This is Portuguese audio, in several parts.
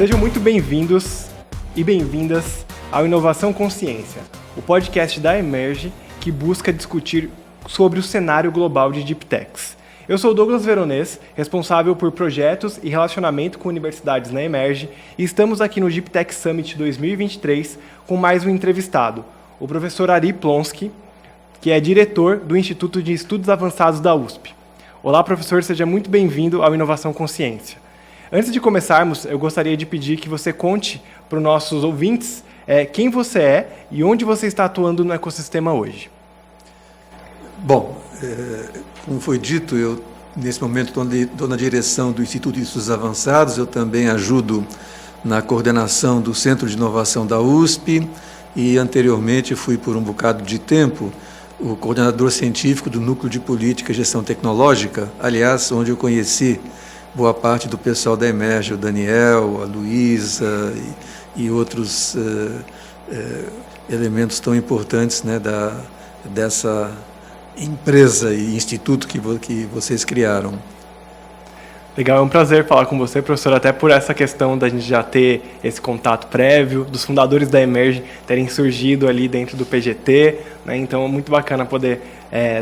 Sejam muito bem-vindos e bem-vindas ao Inovação Consciência, o podcast da Emerge que busca discutir sobre o cenário global de Deep Techs. Eu sou o Douglas Veronês, responsável por projetos e relacionamento com universidades na Emerge, e estamos aqui no Deep Tech Summit 2023 com mais um entrevistado, o professor Ari Plonsky, que é diretor do Instituto de Estudos Avançados da USP. Olá, professor, seja muito bem-vindo ao Inovação Consciência. Antes de começarmos, eu gostaria de pedir que você conte para os nossos ouvintes quem você é e onde você está atuando no ecossistema hoje. Bom, como foi dito, eu nesse momento estou na direção do Instituto de Estudos Avançados, eu também ajudo na coordenação do Centro de Inovação da USP e anteriormente fui por um bocado de tempo o coordenador científico do Núcleo de Política e Gestão Tecnológica, aliás, onde eu conheci boa parte do pessoal da Emerge, o Daniel, a Luísa e outros elementos tão importantes, né, dessa empresa e instituto que vocês criaram. Legal, é um prazer falar com você, professor, até por essa questão da gente já ter esse contato prévio, dos fundadores da Emerge terem surgido ali dentro do PGT, né? Então é muito bacana poder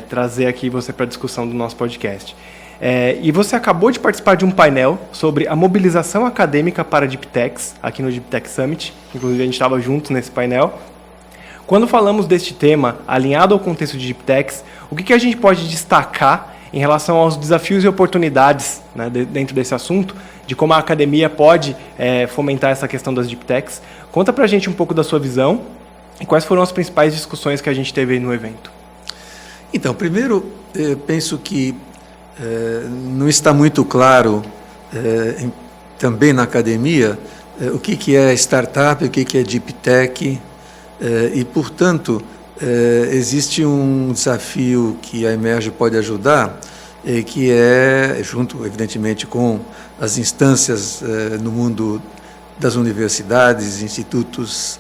trazer aqui você para a discussão do nosso podcast. E você acabou de participar de um painel sobre a mobilização acadêmica para Deep Techs, aqui no Deep Tech Summit, inclusive a gente estava juntos nesse painel. Quando falamos deste tema, alinhado ao contexto de Deep Techs, o que a gente pode destacar em relação aos desafios e oportunidades, né, dentro desse assunto, de como a academia pode fomentar essa questão das Deep Techs? Conta pra gente um pouco da sua visão e quais foram as principais discussões que a gente teve aí no evento. Então, primeiro, eu penso que não está muito claro também na academia o que é startup, o que é Deep Tech, e, portanto, existe um desafio que a Emerge pode ajudar, que é, junto, evidentemente, com as instâncias no mundo das universidades, institutos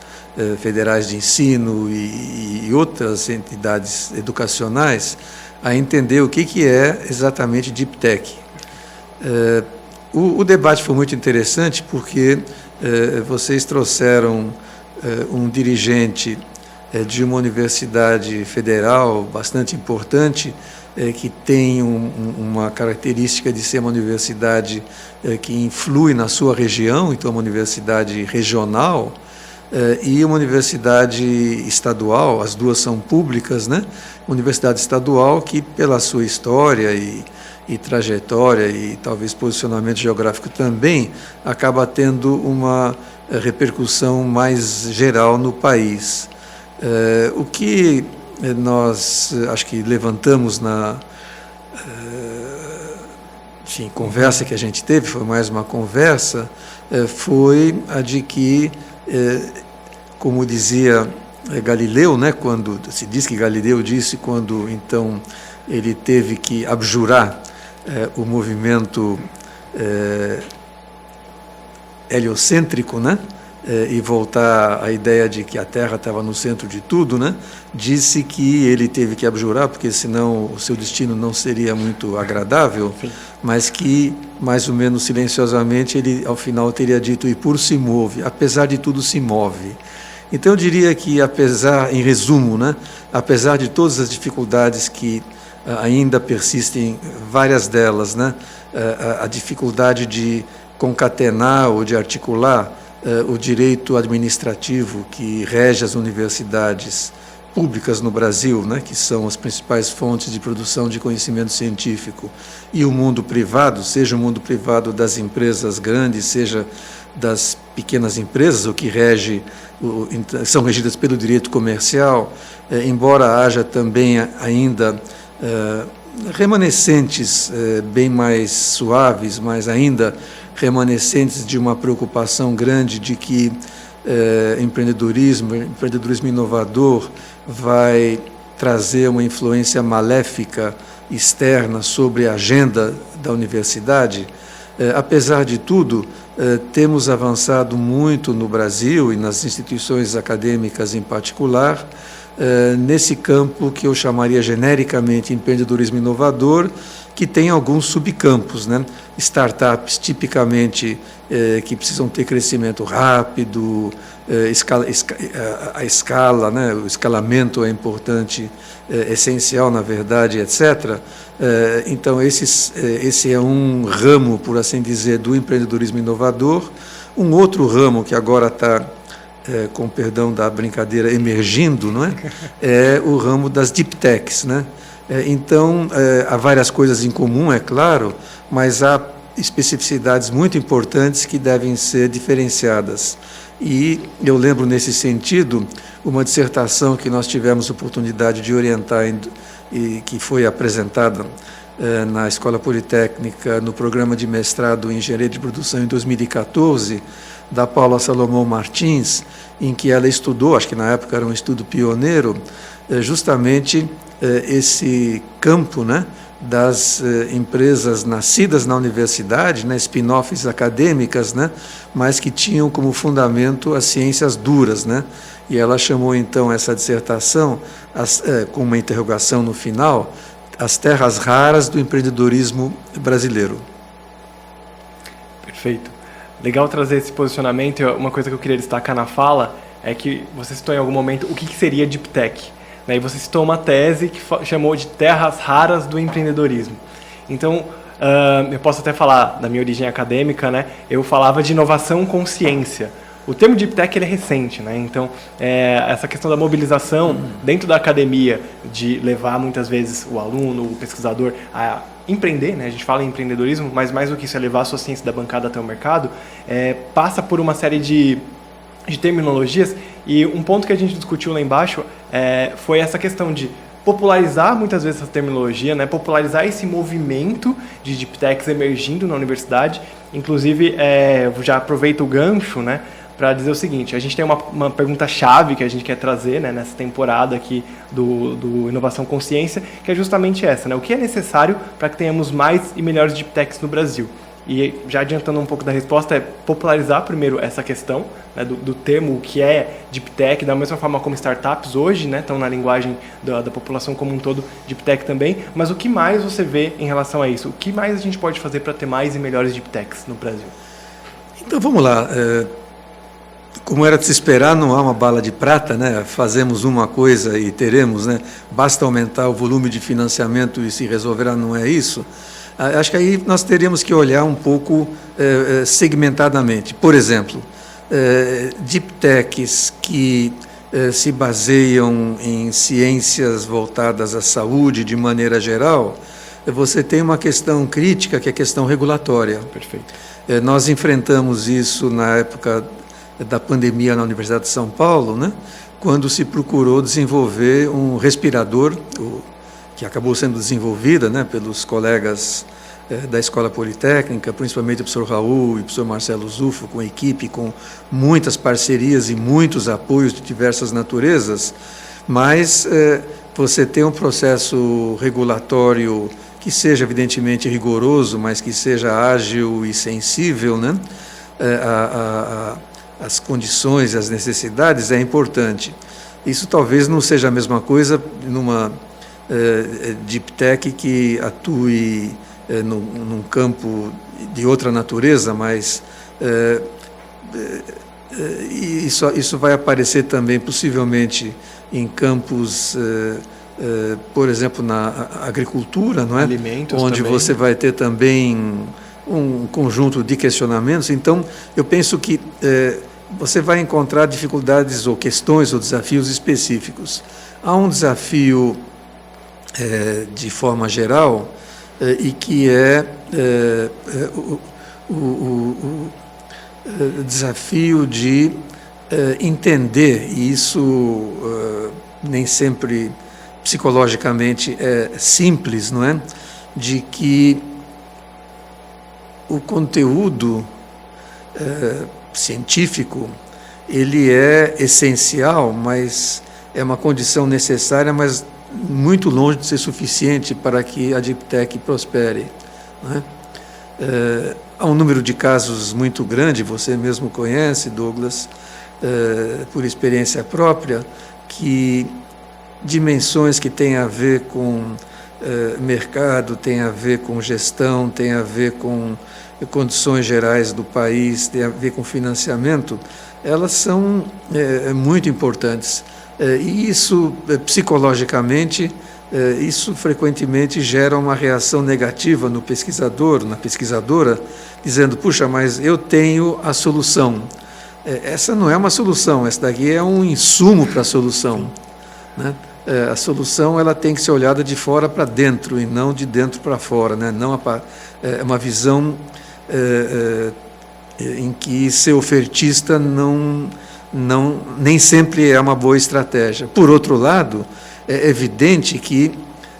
federais de ensino e outras entidades educacionais, a entender o que é exatamente Deep Tech. O debate foi muito interessante porque vocês trouxeram um dirigente de uma universidade federal bastante importante, que tem uma característica de ser uma universidade que influi na sua região, então uma universidade regional, e uma universidade estadual, as duas são públicas, né? Uma universidade estadual que, pela sua história e trajetória e talvez posicionamento geográfico também, acaba tendo uma repercussão mais geral no país. O que nós, acho que levantamos na conversa que a gente teve, foi mais uma conversa, foi a de que, como dizia Galileu, né, quando se diz que Galileu disse quando então ele teve que abjurar o movimento heliocêntrico, né, e voltar à ideia de que a Terra estava no centro de tudo, né, disse que ele teve que abjurar, porque senão o seu destino não seria muito agradável. Sim. Mas que, mais ou menos silenciosamente, ele ao final teria dito, e por se move, apesar de tudo se move. Então eu diria que, em resumo, né, apesar de todas as dificuldades que ainda persistem, várias delas, né, a dificuldade de concatenar ou de articular o direito administrativo que rege as universidades públicas no Brasil, né, que são as principais fontes de produção de conhecimento científico, e o mundo privado, seja o mundo privado das empresas grandes, seja das pequenas empresas, o que são regidas pelo direito comercial, embora haja também ainda remanescentes bem mais suaves, mas ainda remanescentes de uma preocupação grande de que empreendedorismo inovador vai trazer uma influência maléfica externa sobre a agenda da universidade. Apesar de tudo, temos avançado muito no Brasil e nas instituições acadêmicas em particular, nesse campo que eu chamaria genericamente empreendedorismo inovador, que tem alguns subcampos, né? Startups tipicamente que precisam ter crescimento rápido, a escala, né? O escalamento é importante, essencial na verdade, etc. Então esse é um ramo, por assim dizer, do empreendedorismo inovador. Um outro ramo que agora está, com perdão da brincadeira, emergindo, não é? É o ramo das deep techs, né? Então, há várias coisas em comum, é claro, mas há especificidades muito importantes que devem ser diferenciadas. E eu lembro, nesse sentido, uma dissertação que nós tivemos oportunidade de orientar e que foi apresentada na Escola Politécnica, no programa de mestrado em Engenharia de Produção em 2014, da Paula Salomão Martins, em que ela estudou, acho que na época era um estudo pioneiro, justamente esse campo, né, das empresas nascidas na universidade, né, spin-offs acadêmicas, né, mas que tinham como fundamento as ciências duras, né, e ela chamou então essa dissertação, com uma interrogação no final, as terras raras do empreendedorismo brasileiro. Perfeito. Legal trazer esse posicionamento. Uma coisa que eu queria destacar na fala é que você citou em algum momento o que seria Deep Tech. E você citou uma tese que chamou de terras raras do empreendedorismo. Então, eu posso até falar da minha origem acadêmica, né? Eu falava de inovação com ciência. O termo Deep Tech ele é recente, né? Então, essa questão da mobilização dentro da academia, de levar muitas vezes o aluno, o pesquisador a empreender, né? A gente fala em empreendedorismo, mas mais do que isso é levar a sua ciência da bancada até o mercado, passa por uma série de terminologias, e um ponto que a gente discutiu lá embaixo foi essa questão de popularizar muitas vezes essa terminologia, né? Popularizar esse movimento de Deep Techs emergindo na universidade. Inclusive, já aproveito o gancho, né, para dizer o seguinte: a gente tem uma pergunta-chave que a gente quer trazer, né, nessa temporada aqui do Inovação Consciência, que é justamente essa, né? O que é necessário para que tenhamos mais e melhores Deep Techs no Brasil? E já adiantando um pouco da resposta, é popularizar primeiro essa questão, né, do termo, o que é Deep Tech, da mesma forma como startups hoje, né, estão na linguagem da população como um todo, Deep Tech também. Mas o que mais você vê em relação a isso? O que mais a gente pode fazer para ter mais e melhores Deep Techs no Brasil? Então vamos lá. Como era de se esperar, não há uma bala de prata, né? Fazemos uma coisa e teremos, né? Basta aumentar o volume de financiamento e se resolverá, não é isso? Acho que aí nós teríamos que olhar um pouco segmentadamente. Por exemplo, Deep Techs que se baseiam em ciências voltadas à saúde de maneira geral, você tem uma questão crítica, que é a questão regulatória. Perfeito. Nós enfrentamos isso na época da pandemia na Universidade de São Paulo, né, quando se procurou desenvolver um respirador, que acabou sendo desenvolvida, né, pelos colegas da Escola Politécnica, principalmente o professor Raul e o professor Marcelo Zufo, com equipe, com muitas parcerias e muitos apoios de diversas naturezas, mas você tem um processo regulatório que seja evidentemente rigoroso, mas que seja ágil e sensível, né, as condições e as necessidades, é importante. Isso talvez não seja a mesma coisa numa Deep Tech que atue num campo de outra natureza, mas isso vai aparecer também possivelmente em campos, por exemplo, na agricultura, não é? Alimentos onde também. Você vai ter também um conjunto de questionamentos. Então, eu penso que você vai encontrar dificuldades ou questões ou desafios específicos. Há um desafio de forma geral e que é o desafio de entender, e isso nem sempre psicologicamente é simples, não é? De que o conteúdo científico, ele é essencial, mas é uma condição necessária, mas muito longe de ser suficiente para que a Deep Tech prospere, né? Há um número de casos muito grande, você mesmo conhece, Douglas, por experiência própria, que dimensões que têm a ver com mercado, têm a ver com gestão, têm a ver com condições gerais do país, têm a ver com financiamento, elas são muito importantes. E isso, psicologicamente, isso frequentemente gera uma reação negativa no pesquisador, na pesquisadora, dizendo, puxa, mas eu tenho a solução. Essa não é uma solução, essa daqui é um insumo para a solução, né? A solução ela tem que ser olhada de fora para dentro e não de dentro para fora, né? Não uma visão em que ser ofertista nem sempre é uma boa estratégia. Por outro lado, é evidente que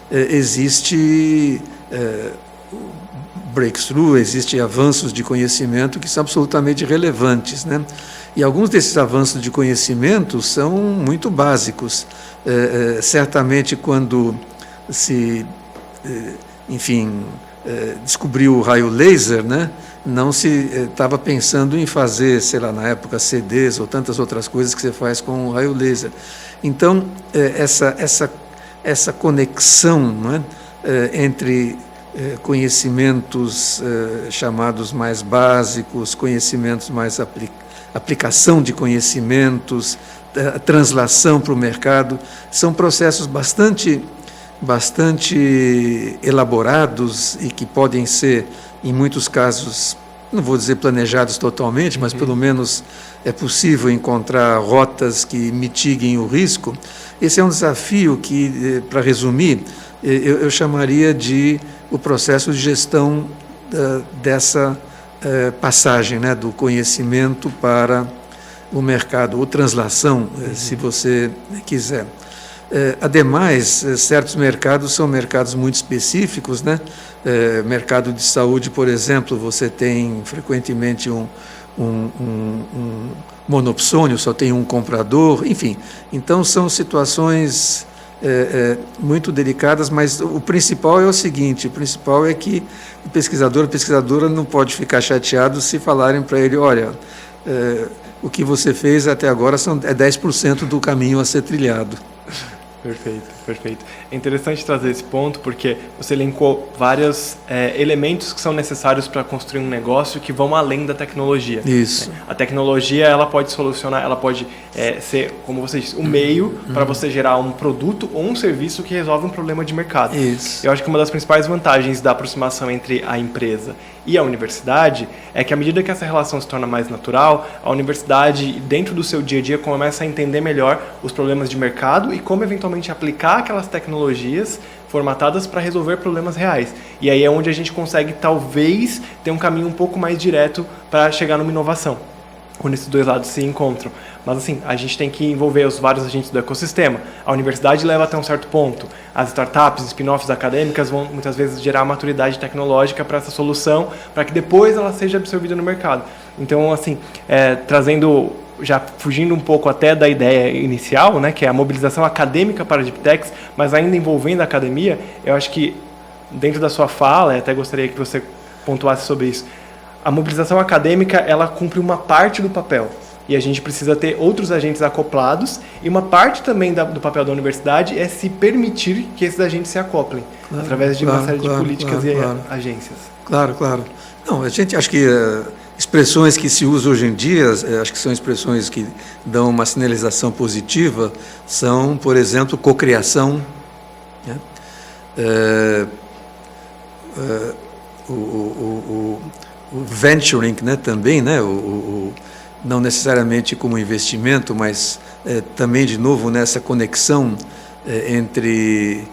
existe breakthrough, existem avanços de conhecimento que são absolutamente relevantes, né? E alguns desses avanços de conhecimento são muito básicos. Certamente, quando se, descobriu o raio laser, né? Não se estava pensando em fazer, sei lá, na época, CDs ou tantas outras coisas que você faz com o raio laser. Então, essa conexão, não é? Entre conhecimentos chamados mais básicos, conhecimentos mais aplicação de conhecimentos, translação para o mercado, são processos bastante elaborados e que podem ser, em muitos casos, não vou dizer planejados totalmente, mas pelo menos é possível encontrar rotas que mitiguem o risco. Esse é um desafio que, para resumir, eu chamaria de o processo de gestão dessa passagem, né, do conhecimento para o mercado, ou translação, se você quiser. Ademais, certos mercados são mercados muito específicos, né? Mercado de saúde, por exemplo, você tem frequentemente um monopsônio, só tem um comprador, enfim. Então, são situações muito delicadas, mas o principal é o seguinte, o principal é que o pesquisador, a pesquisadora não pode ficar chateado se falarem para ele, olha, o que você fez até agora é 10% do caminho a ser trilhado. Perfeito, perfeito. É interessante trazer esse ponto porque você elencou vários elementos que são necessários para construir um negócio que vão além da tecnologia. Isso. A tecnologia ela pode solucionar, ela pode ser, como você disse, um meio para você gerar um produto ou um serviço que resolve um problema de mercado. Isso. Eu acho que uma das principais vantagens da aproximação entre a empresa e a universidade é que à medida que essa relação se torna mais natural, a universidade, dentro do seu dia a dia, começa a entender melhor os problemas de mercado e como eventualmente aplicar aquelas tecnologias formatadas para resolver problemas reais. E aí é onde a gente consegue, talvez, ter um caminho um pouco mais direto para chegar numa inovação, quando esses dois lados se encontram. Mas assim, a gente tem que envolver os vários agentes do ecossistema. A universidade leva até um certo ponto. As startups, spin-offs acadêmicas vão muitas vezes gerar maturidade tecnológica para essa solução, para que depois ela seja absorvida no mercado. Então, assim, trazendo, já fugindo um pouco até da ideia inicial, né, que é a mobilização acadêmica para a Deep Techs, mas ainda envolvendo a academia, eu acho que dentro da sua fala, até gostaria que você pontuasse sobre isso, a mobilização acadêmica, ela cumpre uma parte do papel. E a gente precisa ter outros agentes acoplados, e uma parte também do papel da universidade é se permitir que esses agentes se acoplem, através de uma série de políticas e agências. Claro. Não, a gente acho que expressões que se usam hoje em dia, acho que são expressões que dão uma sinalização positiva, são, por exemplo, cocriação, né? O venturing, né, também, né, não necessariamente como investimento, mas também, de novo, nessa conexão entre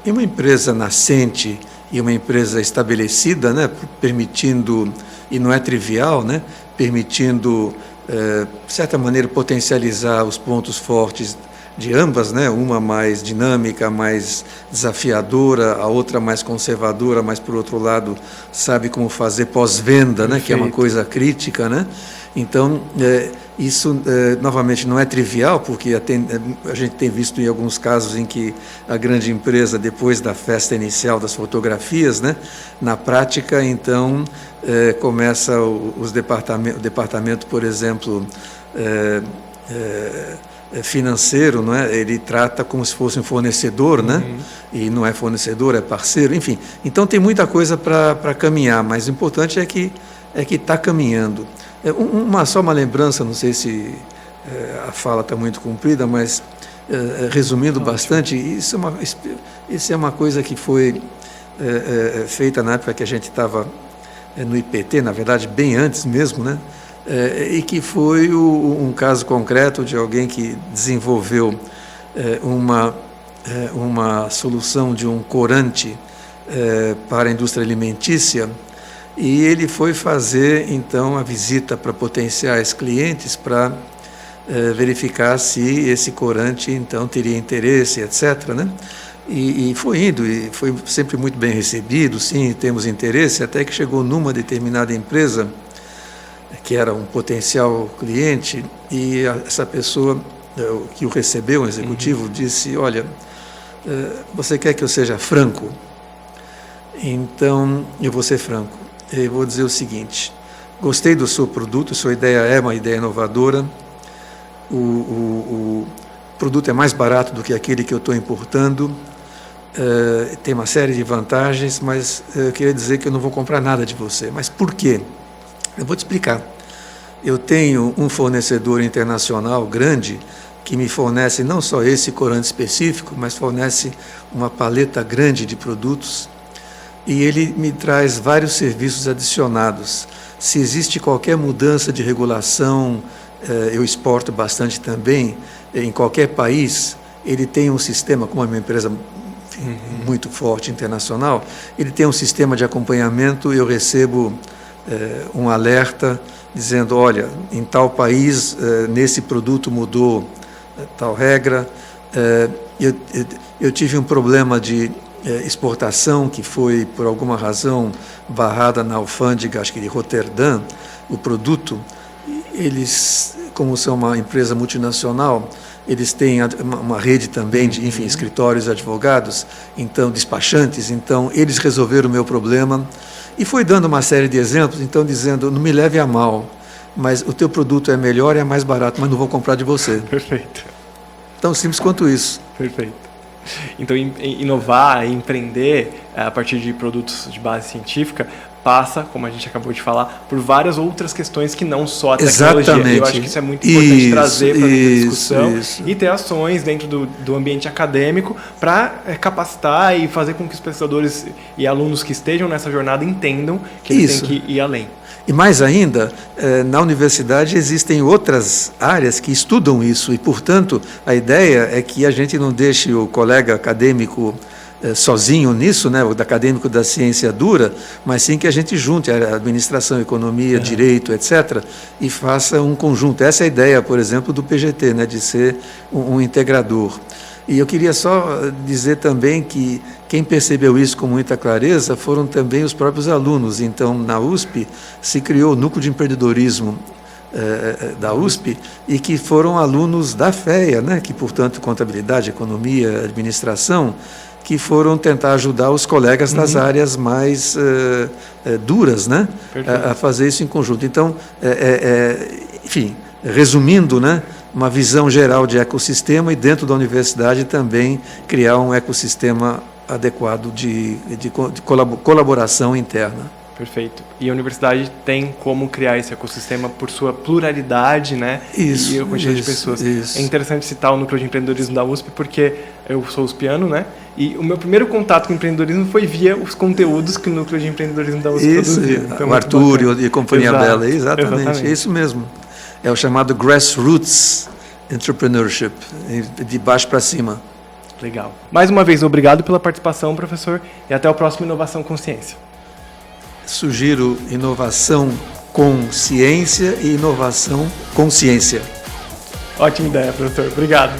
uma empresa nascente e uma empresa estabelecida, né, permitindo, e não é trivial, né, permitindo, de certa maneira, potencializar os pontos fortes de ambas, né? Uma mais dinâmica, mais desafiadora, a outra mais conservadora, mas, por outro lado, sabe como fazer pós-venda, né? Que é uma coisa crítica, né? Então, isso, novamente, não é trivial, porque a gente tem visto em alguns casos em que a grande empresa, depois da festa inicial das fotografias, né? Na prática, então, começa o departamento, por exemplo, financeiro, não é? Ele trata como se fosse um fornecedor, né? E não é fornecedor, é parceiro, enfim. Então tem muita coisa para caminhar, mas o importante é que está caminhando. Só uma lembrança, não sei se a fala está muito comprida, mas resumindo bastante, isso é uma coisa que foi feita na época que a gente estava no IPT, na verdade bem antes mesmo, né? E que foi um caso concreto de alguém que desenvolveu uma solução de um corante para a indústria alimentícia, e ele foi fazer então a visita para potenciais clientes para verificar se esse corante então teria interesse, etc., né? E foi indo, e foi sempre muito bem recebido, sim, temos interesse, até que chegou numa determinada empresa que era um potencial cliente, e essa pessoa que o recebeu, um executivo, disse: olha, você quer que eu seja franco? Então, eu vou ser franco. Eu vou dizer o seguinte: gostei do seu produto, sua ideia é uma ideia inovadora, o produto é mais barato do que aquele que eu estou importando, tem uma série de vantagens, mas eu queria dizer que eu não vou comprar nada de você. Mas por quê? Eu vou te explicar. Eu tenho um fornecedor internacional grande que me fornece não só esse corante específico, mas fornece uma paleta grande de produtos, e ele me traz vários serviços adicionados. Se existe qualquer mudança de regulação, eu exporto bastante também, em qualquer país, ele tem um sistema, como é uma empresa muito forte internacional, ele tem um sistema de acompanhamento. Eu recebo um alerta dizendo: olha, em tal país, nesse produto mudou tal regra. Eu tive um problema de exportação que foi, por alguma razão, barrada na alfândega, acho que de Roterdã, o produto. Eles, como são uma empresa multinacional, eles têm uma rede também de, enfim, escritórios, advogados, então despachantes, então eles resolveram o meu problema. E foi dando uma série de exemplos, então dizendo: não me leve a mal, mas o teu produto é melhor e é mais barato, mas não vou comprar de você. Perfeito. Tão simples quanto isso. Perfeito. Então, inovar, empreender a partir de produtos de base científica passa, como a gente acabou de falar, por várias outras questões que não só a tecnologia. Exatamente. Eu acho que isso é muito importante trazer para a discussão isso. E ter ações dentro do ambiente acadêmico para capacitar e fazer com que os pesquisadores e alunos que estejam nessa jornada entendam que eles têm que ir além. E mais ainda, na universidade existem outras áreas que estudam isso, e, portanto, a ideia é que a gente não deixe o colega acadêmico sozinho nisso, né, o acadêmico da ciência dura, mas sim que a gente junte a administração, economia, direito, etc., e faça um conjunto. Essa é a ideia, por exemplo, do PGT, né, de ser um integrador. E eu queria só dizer também que quem percebeu isso com muita clareza foram também os próprios alunos. Então, na USP, se criou o Núcleo de Empreendedorismo da USP, e que foram alunos da FEA, né, que, portanto, contabilidade, economia, administração, que foram tentar ajudar os colegas das áreas mais duras, né, a fazer isso em conjunto. Então, enfim, resumindo, né, uma visão geral de ecossistema, e dentro da universidade também criar um ecossistema adequado de colaboração interna. Perfeito. E a universidade tem como criar esse ecossistema por sua pluralidade, né? Isso, e a quantidade de pessoas. Isso. É interessante citar o Núcleo de Empreendedorismo da USP, porque eu sou uspiano, né? E o meu primeiro contato com empreendedorismo foi via os conteúdos que o Núcleo de Empreendedorismo da USP produzia. Então, o Arthur e Companhia Bela, exatamente. É isso mesmo. É o chamado grassroots entrepreneurship, de baixo para cima. Legal. Mais uma vez, obrigado pela participação, professor, e até o próximo Inovação com Ciência. Sugiro inovação com ciência e inovação com ciência. Ótima ideia, professor. Obrigado.